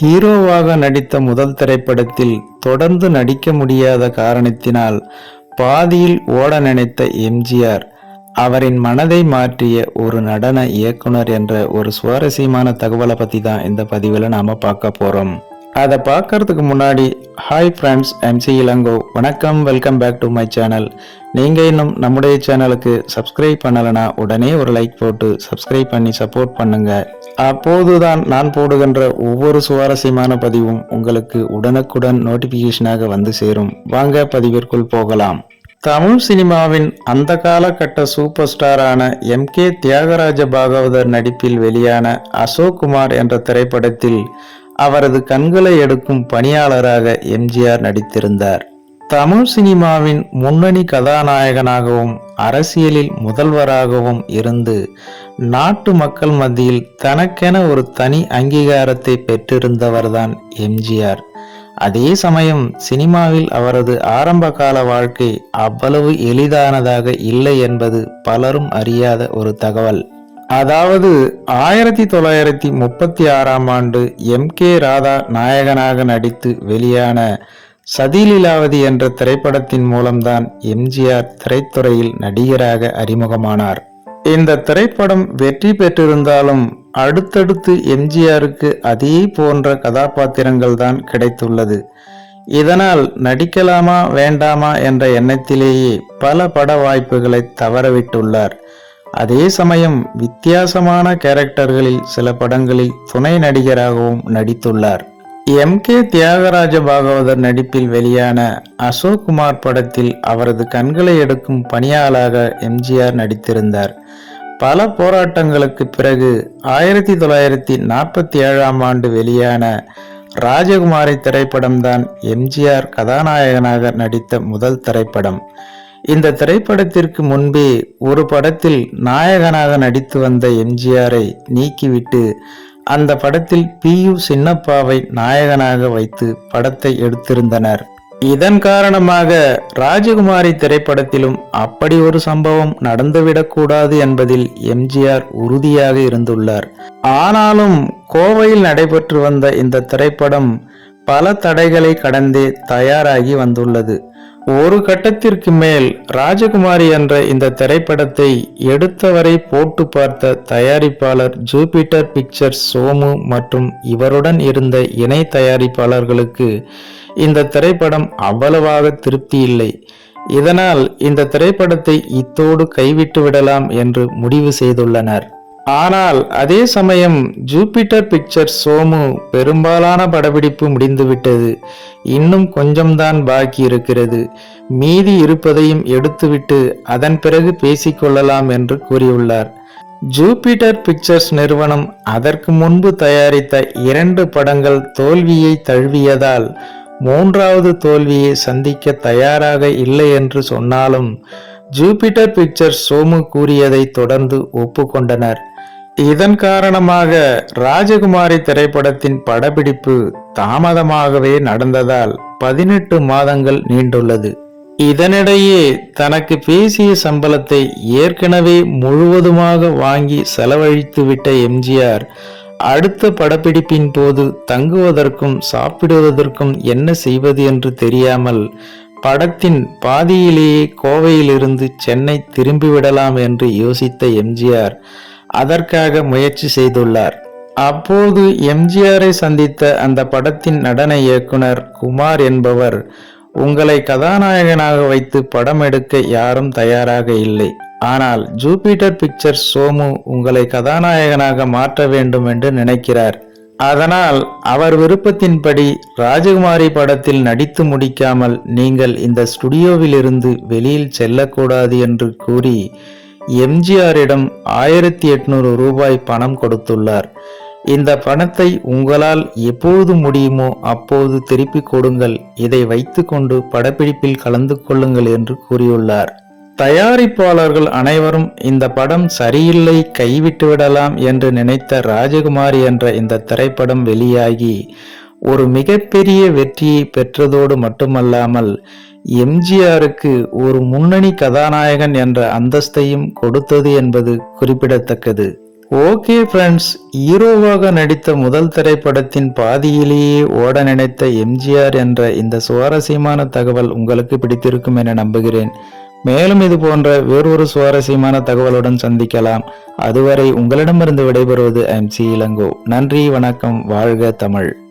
ஹீரோவாக நடித்த முதல் திரைப்படத்தில் தொடர்ந்து நடிக்க முடியாத காரணத்தினால் பாதியில் ஓட நினைத்த எம்ஜிஆர் அவரின் மனதை மாற்றிய ஒரு நடன இயக்குனர் என்ற ஒரு சுவாரஸ்யமான தகவலை பத்தி தான் இந்த பதிவில் நாம பார்க்க போறோம். அதை பார்க்கறதுக்கு முன்னாடி ஹாய் ஃப்ரெண்ட்ஸ், எம்சி இளங்கோ. வணக்கம், welcome back to my channel. நீங்கள் இன்னும் நம்முடைய சேனலுக்கு சப்ஸ்கிரைப் பண்ணலைன்னா உடனே ஒரு லைக் போட்டு சப்ஸ்கிரைப் பண்ணி சப்போர்ட் பண்ணுங்க. அப்போதுதான் நான் போடுகின்ற ஒவ்வொரு சுவாரஸ்யமான பதிவும் உங்களுக்கு உடனுக்குடன் நோட்டிபிகேஷனாக வந்து சேரும். வாங்க பதிவிற்குள் போகலாம். தமிழ் சினிமாவின் அந்த காலகட்ட சூப்பர் ஸ்டாரான எம்.கே. தியாகராஜ பாகவதர் நடிப்பில் வெளியான அசோக் குமார் என்ற திரைப்படத்தில் அவரது கண்களை எடுக்கும் பணியாளராக எம்ஜிஆர் நடித்திருந்தார். தமிழ் சினிமாவின் முன்னணி கதாநாயகனாகவும் அரசியலில் முதல்வராகவும் இருந்து நாட்டு மக்கள் மத்தியில் தனக்கென ஒரு தனி அங்கீகாரத்தை பெற்றிருந்தவர்தான் எம்ஜிஆர். அதே சமயம் சினிமாவில் அவரது ஆரம்ப கால வாழ்க்கை அவ்வளவு எளிதானதாக இல்லை என்பது பலரும் அறியாத ஒரு தகவல். அதாவது 1936ஆம் ஆண்டு எம்.கே. ராதா நாயகனாக நடித்து வெளியான சதிலீலாவதி என்ற திரைப்படத்தின் மூலம்தான் எம்ஜிஆர் திரைத்துறையில் நடிகராக அறிமுகமானார். இந்த திரைப்படம் வெற்றி பெற்றிருந்தாலும் அடுத்தடுத்து எம்ஜிஆருக்கு அதே போன்ற கதாபாத்திரங்கள் தான் கிடைத்துள்ளது. இதனால் நடிக்கலாமா வேண்டாமா என்ற எண்ணத்திலேயே பல பட வாய்ப்புகளை தவறவிட்டுள்ளார். அதே சமயம் வித்தியாசமான கேரக்டர்களில் சில படங்களில் துணை நடிகராகவும் நடித்துள்ளார். எம்.கே. தியாகராஜ பாகவதர் நடிப்பில் வெளியான அசோக் குமார் படத்தில் அவரது கண்களை எடுக்கும் பணியாளாக எம்ஜிஆர் நடித்திருந்தார். பல போராட்டங்களுக்கு பிறகு 1947ஆம் ஆண்டு வெளியான ராஜகுமாரி திரைப்படம்தான் எம்ஜிஆர் கதாநாயகனாக நடித்த முதல் திரைப்படம். இந்த திரைப்படத்திற்கு முன்பே ஒரு படத்தில் நாயகனாக நடித்து வந்த எம்ஜிஆரை நீக்கிவிட்டு அந்த படத்தில் பி.யு. சின்னப்பாவை நாயகனாக வைத்து படத்தை எடுத்திருந்தனர். இதன் காரணமாக ராஜகுமாரி திரைப்படத்திலும் அப்படி ஒரு சம்பவம் நடந்துவிடக்கூடாது என்பதில் எம்ஜிஆர் உறுதியாக இருந்துள்ளார். ஆனாலும் கோவையில் நடைபெற்று வந்த இந்த திரைப்படம் பல தடைகளை கடந்தே தயாராகி வந்துள்ளது. ஒரு கட்டத்திற்கு மேல் ராஜகுமாரி என்ற இந்த திரைப்படத்தை எடுத்தவரை போட்டு பார்த்த தயாரிப்பாளர் ஜூபிட்டர் பிக்சர்ஸ் சோமு மற்றும் இவருடன் இருந்த இணை தயாரிப்பாளர்களுக்கு இந்த திரைப்படம் அவ்வளவாக திருப்தி இல்லை. இதனால் இந்த திரைப்படத்தை இத்தோடு கைவிட்டு விடலாம் என்று முடிவு செய்துள்ளனர். ஆனால் அதே சமயம் ஜூபிட்டர் பிக்சர்ஸ் சோமு பெரும்பாலான படப்பிடிப்பு முடிந்துவிட்டது, இன்னும் கொஞ்சம்தான் பாக்கி இருக்கிறது, மீதி இருப்பதையும் எடுத்துவிட்டு அதன் பிறகு பேசிக்கொள்ளலாம் என்று கூறியுள்ளார். ஜூபிட்டர் பிக்சர்ஸ் நிறுவனம் அதற்கு முன்பு தயாரித்த 2 படங்கள் தோல்வியை தழுவியதால் 3வது தோல்வியை சந்திக்க தயாராக இல்லை என்று சொன்னாலும் ஜூபிட்டர் பிக்சர்ஸ் சோமு கூறியதை தொடர்ந்து ஒப்புக்கொண்டனர். இதன் காரணமாக ராஜகுமாரி திரைப்படத்தின் படப்பிடிப்பு தாமதமாகவே நடந்ததால் 18 மாதங்கள் நீண்டுள்ளது. இதனிடையே தனக்கு பேசிய சம்பளத்தை ஏற்கனவே முழுவதுமாக வாங்கி செலவழித்துவிட்ட எம்ஜிஆர் அடுத்த படப்பிடிப்பின் போது தங்குவதற்கும் சாப்பிடுவதற்கும் என்ன செய்வது என்று தெரியாமல் படத்தின் பாதியிலேயே கோவையிலிருந்து சென்னை திரும்பிவிடலாம் என்று யோசித்த எம்ஜிஆர் அதற்காக முயற்சி செய்துள்ளார். அப்போது எம்ஜிஆரை சந்தித்த அந்த படத்தின் நடன இயக்குனர் குமார் என்பவர், உங்களை கதாநாயகனாக வைத்து படம் எடுக்க யாரும் தயாராக இல்லை, ஆனால் ஜூபிட்டர் பிக்சர்ஸ் சோமு உங்களை கதாநாயகனாக மாற்ற வேண்டும் என்று நினைக்கிறார். அதனால் அவர் விருப்பத்தின்படி ராஜகுமாரி படத்தில் நடித்து முடிக்காமல் நீங்கள் இந்த ஸ்டுடியோவில் இருந்து வெளியில் செல்லக்கூடாது என்று கூறி எம்ஜிஆரிடம் 1800 ரூபாய் பணம் கொடுத்துள்ளார். இந்த பணத்தை உங்களால் எப்போது முடியுமோ அப்போது திருப்பி கொடுங்கள், இதை வைத்து கொண்டு படப்பிடிப்பில் கலந்து கொள்ளுங்கள் என்று கூறியுள்ளார். தயாரிப்பாளர்கள் அனைவரும் இந்த படம் சரியில்லை, கைவிட்டுவிடலாம் என்று நினைத்த ராஜகுமாரி என்ற இந்த திரைப்படம் வெளியாகி ஒரு மிகப்பெரிய வெற்றியை பெற்றதோடு மட்டுமல்லாமல் எம்ஜிஆருக்கு ஒரு முன்னணி கதாநாயகன் என்ற அந்தஸ்தையும் கொடுத்தது என்பது குறிப்பிடத்தக்கது. ஓகே ஃப்ரெண்ட்ஸ், ஹீரோவாக நடித்த முதல் திரைப்படத்தின் பாதியிலேயே ஓட நினைத்த எம்ஜிஆர் என்ற இந்த சுவாரஸ்யமான தகவல் உங்களுக்கு பிடித்திருக்கும் என நம்புகிறேன். மேலும் இது போன்ற வேறொரு சுவாரஸ்யமான தகவலுடன் சந்திக்கலாம். அதுவரை உங்களிடமிருந்து விடைபெறுவது MC இளங்கோ. நன்றி, வணக்கம், வாழ்க தமிழ்.